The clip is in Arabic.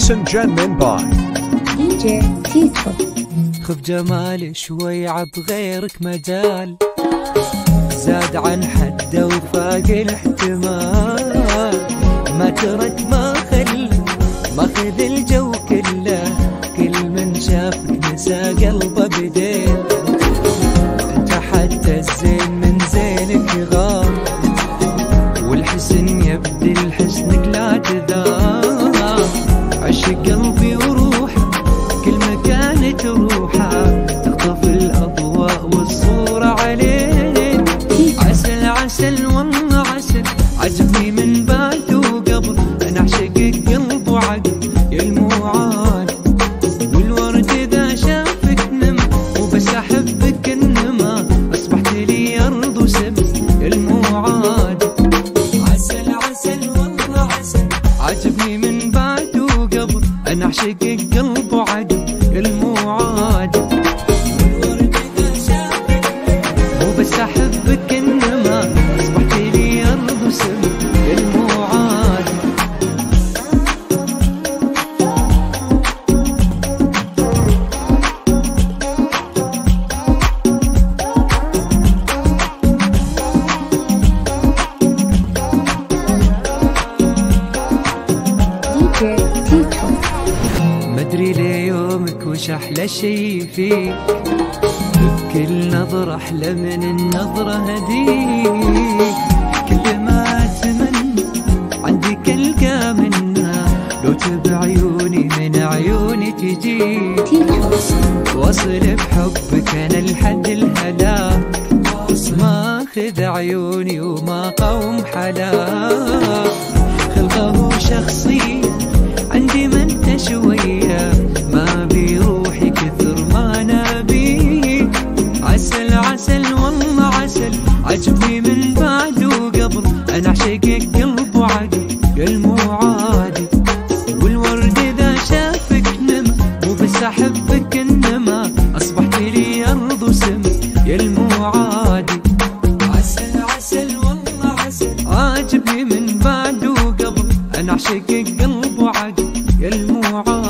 Mix and Jamming by DJ Tito. خف جمالي شوي عب غيرك مجال، زاد عن حده وفاق الاحتمال، ما ترك ما خل ماخذ الجو كله، كل من شافك نسى قلبه بديل، انت حتى الزين من زينك غار، والحسن يبدل حسنك لا تذار، عشق قلبي وروحه كل مكان تروحه، تخطف الاضواء والصورة عليك، عسل عسل والله عسل، عجبني من بعد وقبل، انا اعشقك قلب وعقل يا الموعد، والورد اذا شافك نم، وبس احبك انما اصبحت لي ارض وسم يا الموعد، عسل عسل والله عسل، عجبني من بعد وقبل، انا اعشقك قلب وعقل يا الموعد، والورد اذا شافك نم، وبس احبك انما اصبحت لي ارض وسم يا الموعد. DJ Tito. مدري ليومك وش احلى شي فيك، بكل نظرة احلى من النظرة هديك، كل ما اتمنى عندك القى منها، لو تبع عيوني من عيوني تجيك، واصل بحبك انا لحد الهلاك، ماخذ عيوني وما قوم حلاك، خلقه شخصي عندي ما انت شوية، ما بيروحي كثر ما نبي، عسل عسل والله عسل، عجبني من بعد وقبل، انا اعشقك قلب وعقل يا الموعد، والورد اذا شافك نم، وبس احبك انما اصبحت لي ارض وسم يا الموعد، عسل عسل والله عسل، عجبني من بعد وقبل، انا اعشقك قلب وعقل يا الموعد.